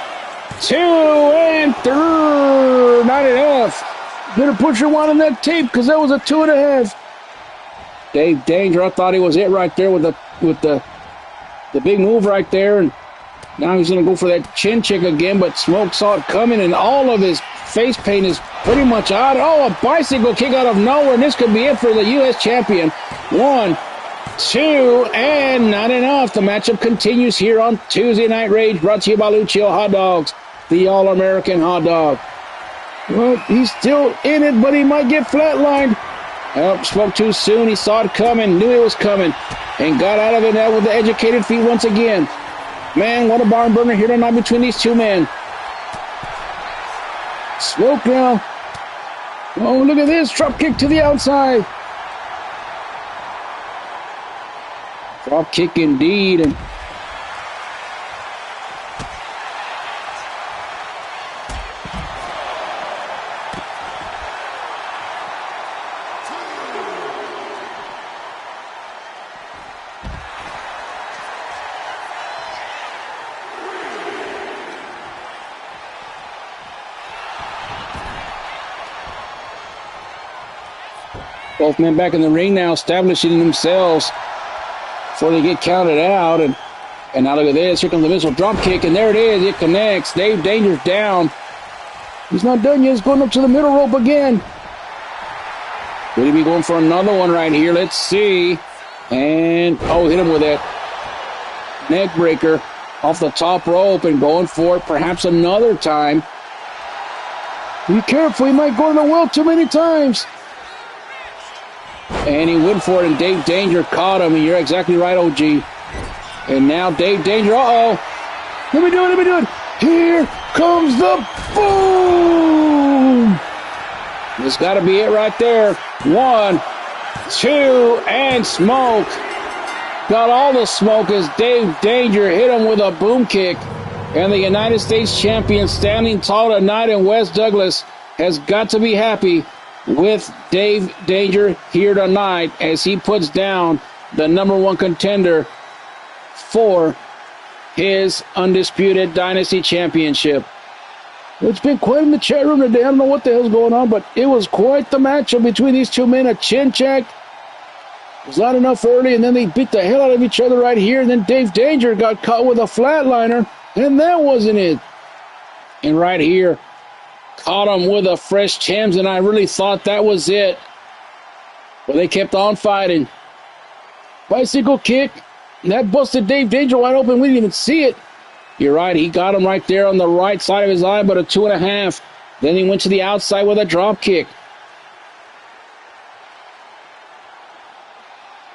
2 and 3. Not enough. Better put your one on that tape because that was a 2.5. Dave Danger, I thought he was it right there with the big move right there, and now he's going to go for that chin check again, but Smoke saw it coming, and all of his face paint is pretty much out. Oh, a bicycle kick out of nowhere, and this could be it for the U.S. champion. 1, 2, and not enough. The matchup continues here on Tuesday Night Rage, brought to you by Lucio Hot Dogs, the All-American hot dog. Well, he's still in it, but he might get flatlined. Oh, spoke too soon. He saw it coming, knew it was coming, and got out of it now with the educated feet once again. Man, what a barn burner here tonight between these two men. Smoke now. Oh, look at this. Drop kick to the outside. Drop kick indeed. And both men back in the ring now, establishing themselves before they get counted out. And now look at this. Here comes the missile drop kick, and there it is. It connects. Dave Danger's down. He's not done yet. He's going up to the middle rope again. Could he be going for another one right here? Let's see. And, oh, hit him with that neck breaker off the top rope and going for it perhaps another time. Be careful. He might go to the well too many times. And he went for it, and Dave Danger caught him. And you're exactly right, OG. And now Dave Danger, uh-oh. Let me do it. Here comes the boom. This got to be it right there. 1, 2, and Smoke. Got all the smoke as Dave Danger hit him with a boom kick. And the United States champion standing tall tonight in West Douglas has got to be happy with Dave Danger here tonight as he puts down the number one contender for his Undisputed Dynasty Championship. It's been quite in the chat room today. I don't know what the hell's going on, but it was quite the matchup between these two men. A chin check was not enough early, and then they beat the hell out of each other right here, and then Dave Danger got caught with a flatliner, and that wasn't it. And right here, caught him with a fresh Thames, and I really thought that was it. But they kept on fighting. Bicycle kick. And that busted Dave Danger wide open. We didn't even see it. You're right. He got him right there on the right side of his eye, but a 2.5. Then he went to the outside with a drop kick.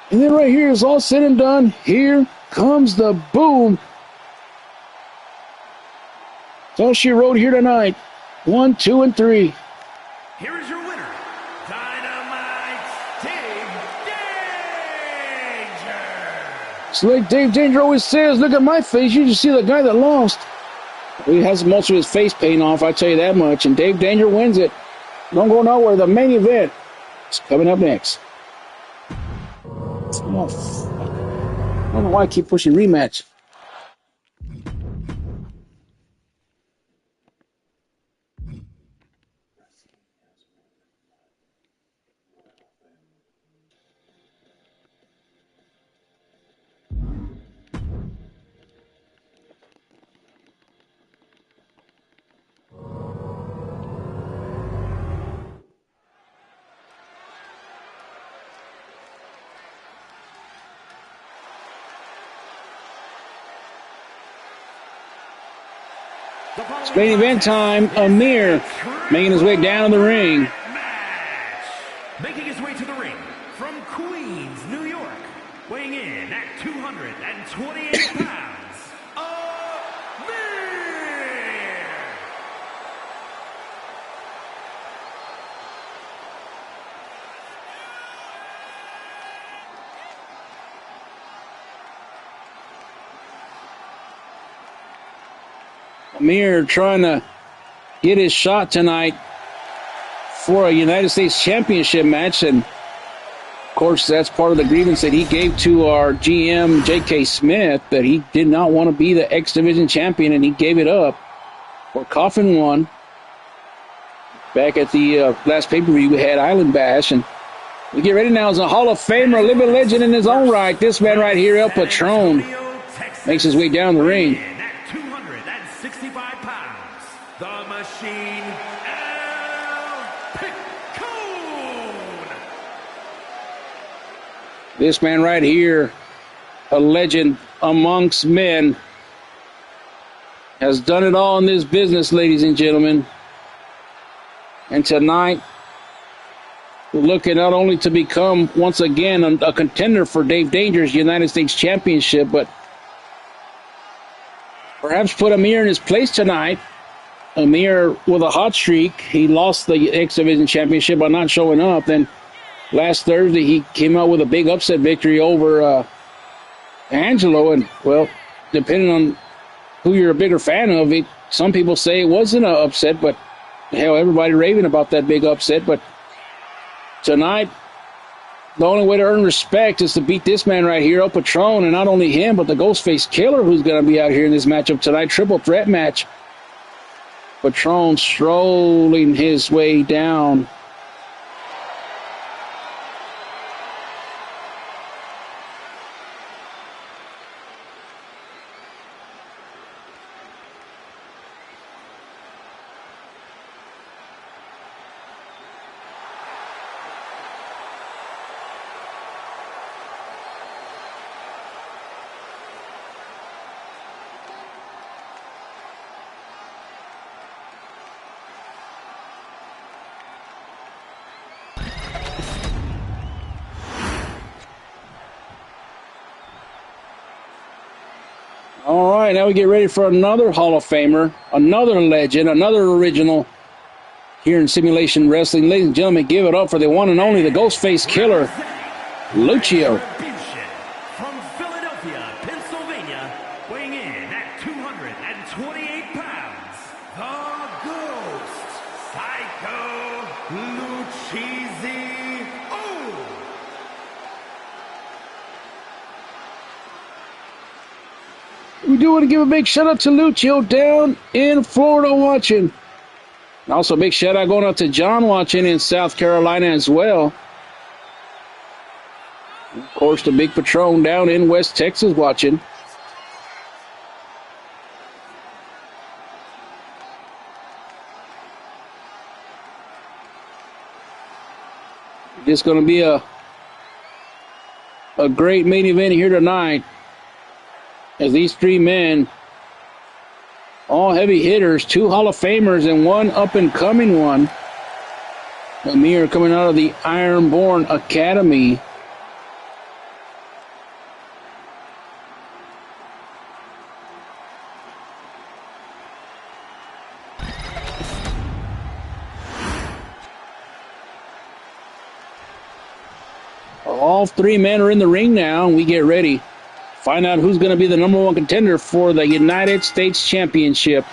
And then right here is all said and done. Here comes the boom. That's all she wrote here tonight. 1, 2, and 3. Here is your winner, Dynamite Dave Danger. It's like Dave Danger always says, look at my face. You just see the guy that lost. He has most of his face paint off, I tell you that much. And Dave Danger wins it. Don't go nowhere. The main event is coming up next. Oh, I don't know why I keep pushing rematch. It's main event time. Amir making his way down the ring. Making his way to the ring from Queens, New York, weighing in at 228 pounds, Amir. Amir trying to get his shot tonight for a United States Championship match, and of course that's part of the grievance that he gave to our GM J.K. Smith, that he did not want to be the X Division champion and he gave it up. for Coffin 1. Back at the last pay-per-view, we had Island Bash, and we get ready now as a Hall of Famer, a living legend in his own right. This man right here, El Patron, makes his way down the ring. At 265 pounds, the Machine, El Picone. This man right here, a legend amongst men, has done it all in this business, ladies and gentlemen. And tonight, we're looking not only to become, once again, a contender for Dave Danger's United States Championship, but perhaps put Amir in his place tonight. Amir with a hot streak. He lost the X Division Championship by not showing up. Then last Thursday, he came out with a big upset victory over Angelo. And, well, depending on who you're a bigger fan of, some people say it wasn't an upset, but hell, everybody raving about that big upset. But tonight, the only way to earn respect is to beat this man right here, El Patron, and not only him, but the Ghostface Killer, who's going to be out here in this matchup tonight. Triple threat match. Patron strolling his way down. All right, now we get ready for another Hall of Famer, another legend, another original here in Simulation Wrestling. Ladies and gentlemen, give it up for the one and only, the Ghostface Killer, Lucio. From Philadelphia, Pennsylvania, weighing in at 228 pounds, the Ghost, Psycho Lucchese. Oh! We do want to give a big shout out to Lucio down in Florida watching. Also, a big shout out going out to John watching in South Carolina as well. Of course, the big Patron down in West Texas watching. It's going to be a great main event here tonight, as these three men, all heavy hitters, two Hall of Famers and one up-and-coming one. Amir coming out of the Ironborn Academy. All three men are in the ring now, and we get ready. Find out who's going to be the number one contender for the United States Championship.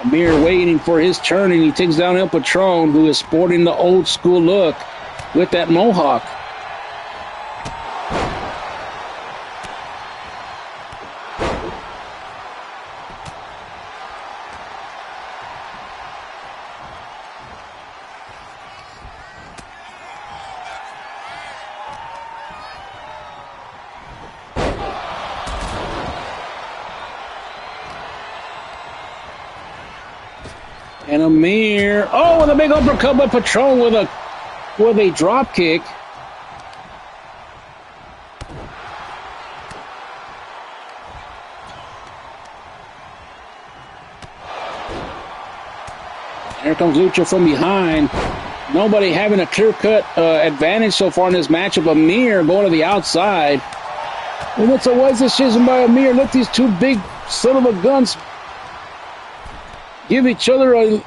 Amir waiting for his turn, and he takes down El Patron, who is sporting the old school look with that mohawk. And Amir, oh, with a big uppercut by Patron with a drop kick. Here comes Lucha from behind. Nobody having a clear-cut advantage so far in this matchup. Amir going to the outside. And it's a wise decision by Amir. Let these two big son of a guns give each other a...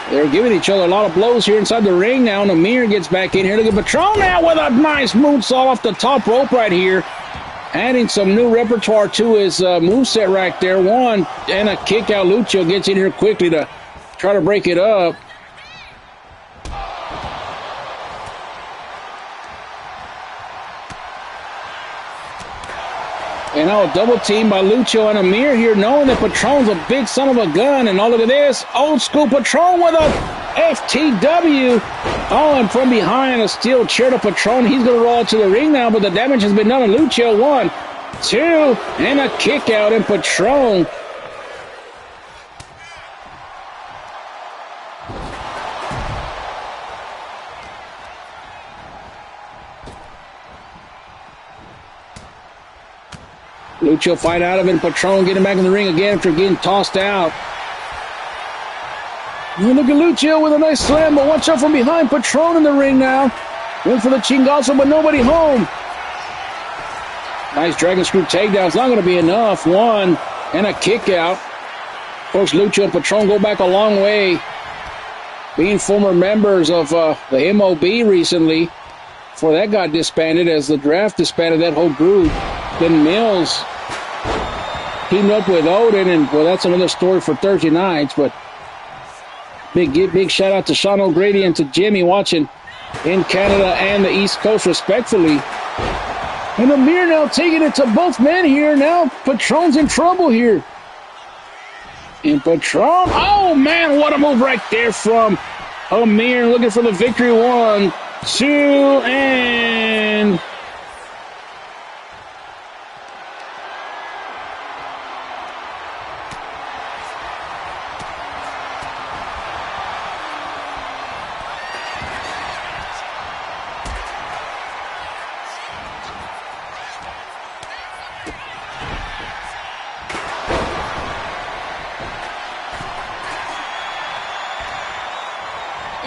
They're giving each other a lot of blows here inside the ring now, and Amir gets back in here. Look at Patron now with a nice moonsault off the top rope right here. adding some new repertoire to his moveset right there. One, and a kick out. Lucio gets in here quickly to try to break it up. And now a double team by Lucio and Amir here, knowing that Patron's a big son of a gun. And oh, look at this. Old school Patron with a FTW. Oh, and from behind, a steel chair to Patron. He's going to roll to the ring now, but the damage has been done to Lucio. 1, 2, and a kick out, and Patron. Lucio fight out of it, and Patron getting back in the ring again after getting tossed out. And look at Lucio with a nice slam, but watch out from behind. Patron in the ring now. Went for the chingazo, but nobody home. Nice dragon screw takedown. It's not going to be enough. 1, and a kick out. Of course, Lucio and Patron go back a long way, being former members of the MOB recently. Before that got disbanded, as the draft disbanded that whole group. Then Mills teamed up with Odin, and well, that's another story for Thursday nights. But big shout out to Sean O'Grady and to Jimmy watching in Canada and the East Coast, respectfully. And Amir now taking it to both men here. Now Patron's in trouble here. And Patron, oh man, what a move right there from Amir, looking for the victory. 1, 2, and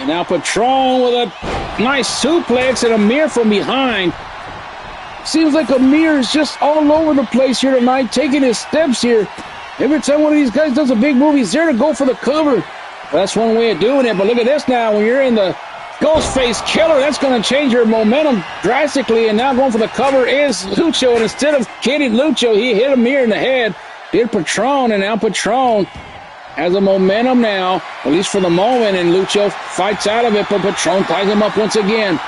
now Patron with a nice suplex and Amir from behind. Seems like Amir is just all over the place here tonight, taking his steps here. Every time one of these guys does a big move, he's there to go for the cover. That's one way of doing it, but look at this now. When you're in the Ghostface Killer, that's going to change your momentum drastically, and now going for the cover is Lucio, and instead of hitting Lucio, he hit Amir in the head. Did Patron, and now Patron has a momentum now, at least for the moment, and Lucio fights out of it, but Patron ties him up once again.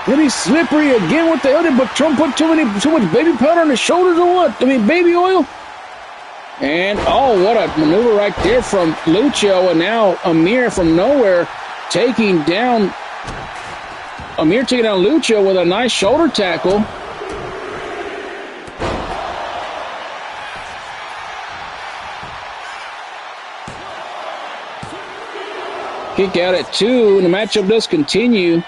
Then he's slippery again. What the hell? Did Patron put too much baby powder on his shoulders or what? I mean, baby oil? And, oh, what a maneuver right there from Lucio, and now Amir from nowhere taking down Lucio with a nice shoulder tackle. Kick out at 2, and the matchup does continue.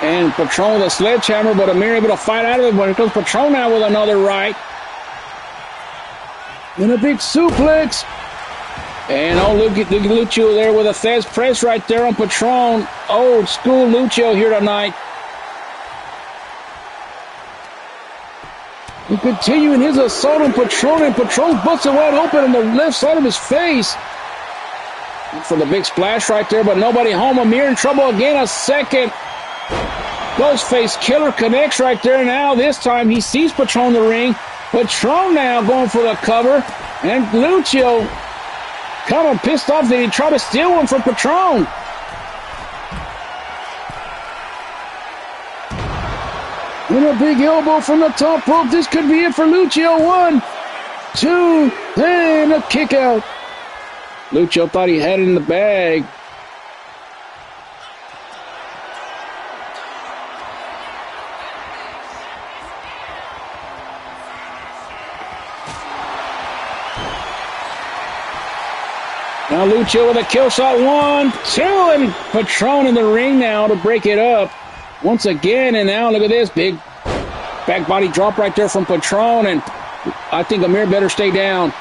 And Patron with a sledgehammer, but Amir able to fight out of it. But here comes Patron now with another right. And a big suplex. And oh, look at Lucio there with a Thez press right there on Patron. Old school Lucio here tonight. And continuing his assault on Patron, and Patron's busted wide open on the left side of his face. For the big splash right there, but nobody home. Amir in trouble again. A second Ghostface Killer connects right there. Now this time he sees Patron in the ring. Patron now going for the cover, and Lucio kind of pissed off that he tried to steal one from Patron. And a big elbow from the top rope. This could be it for Lucio. 1, 2, and a kick out. Lucio thought he had it in the bag. Now Lucio with a kill shot. 1, 2, and Patron in the ring now to break it up once again. And now look at this big back body drop right there from Patron, and I think Amir better stay down.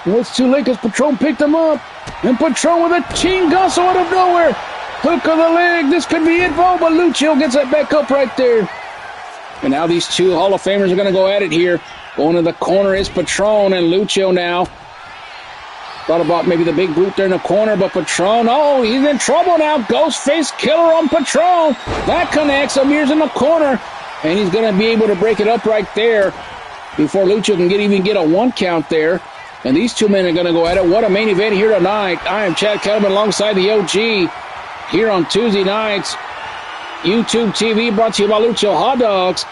Well, it's too late because Patron picked him up, and Patron with a chingazo out of nowhere. Hook of the leg. This could be it, but Lucio gets that back up right there. And now these two Hall of Famers are going to go at it here. Going to the corner is Patron, and Lucio now Thought about maybe the big boot there in the corner, but Patron, oh, he's in trouble now. Ghostface Killer on Patron. That connects. Amir's in the corner, and he's going to be able to break it up right there before Lucho can even get a 1 count there. And these two men are going to go at it. What a main event here tonight. I am Chad Kettleman alongside the OG here on Tuesday nights. YouTube TV brought to you by Lucho Hot Dogs.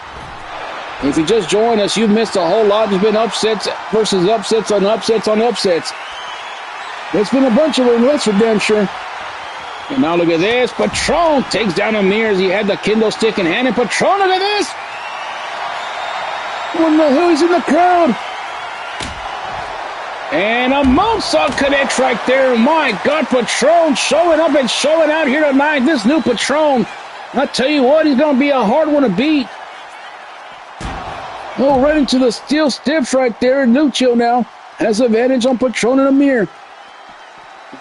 If you just joined us, you've missed a whole lot. There's been upsets versus upsets on upsets on upsets. There's been a bunch of them. That's for damn sure. And now look at this. Patron takes down Amir as he had the kendo stick in hand. And Patron, look at this. What the hell? He's in the crowd. And a moonsault connects right there. My God, Patron showing up and showing out here tonight. This new Patron, I tell you what, he's going to be a hard one to beat. Oh, right into the steel steps right there. And Lucho now has advantage on Patron and Amir.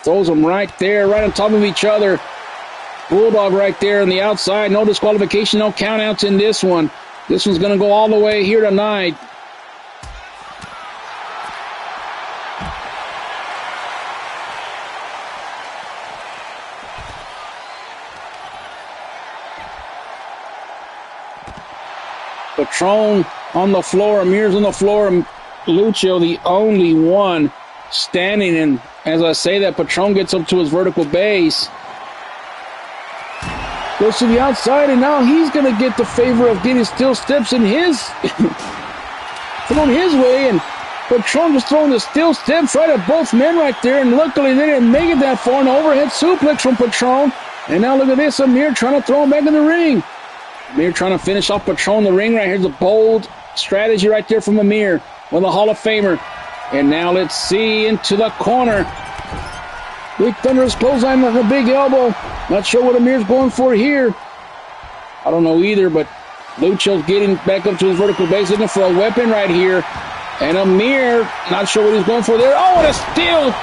Throws them right there, right on top of each other. Bulldog right there on the outside. No disqualification, no countouts in this one. This one's going to go all the way here tonight. Patron on the floor, Amir's on the floor, and Lucho the only one standing. And as I say that, Patron gets up to his vertical base. Goes to the outside, and now he's going to get the favor of getting steel steps in his thrown his way, and Patron was throwing the steel steps right at both men right there, and luckily they didn't make it that far. An overhead suplex from Patron, and now look at this, Amir trying to throw him back in the ring. Amir trying to finish off Patron in the ring right here. Here's a bold strategy right there from Amir, one of the Hall of Famer. And now let's see into the corner. Big thunderous clothesline with a big elbow. Not sure what Amir's going for here. I don't know either, but Lucho's getting back up to his vertical base, looking for a weapon right here. And Amir, not sure what he's going for there. Oh, and a steel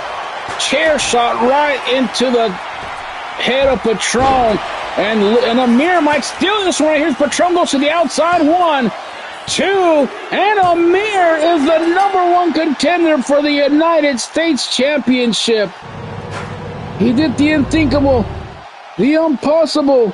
chair shot right into the head of Patron. And Amir might steal this one right here. Patron goes to the outside. 1, 2, and Amir is the #1 contender for the United States Championship. He did the unthinkable, the impossible.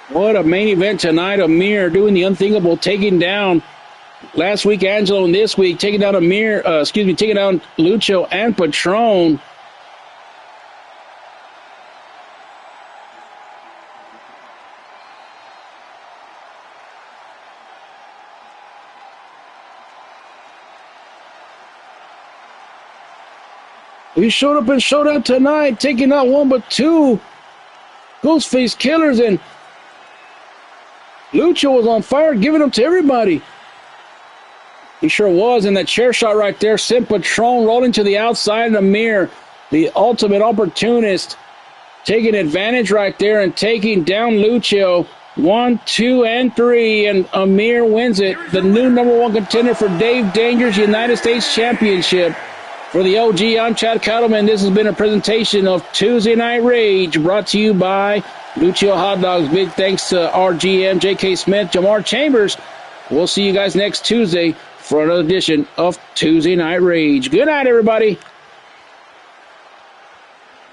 What a main event tonight. Amir doing the unthinkable, taking down last week Angelo, and this week taking down taking down Lucho and Patron. He showed up and showed out tonight, taking not one but two Ghostface Killers, and Lucho was on fire, giving them to everybody. He sure was, and that chair shot right there sent Patron rolling to the outside of Amir, the ultimate opportunist, taking advantage right there and taking down Lucho. 1, 2, and 3, and Amir wins it. The new #1 contender for Dave Danger's United States Championship. For the OG, I'm Chad Kettleman. This has been a presentation of Tuesday Night Rage, brought to you by Lucio Hot Dogs. Big thanks to RGM, J.K. Smith, Jamar Chambers. We'll see you guys next Tuesday for another edition of Tuesday Night Rage. Good night, everybody.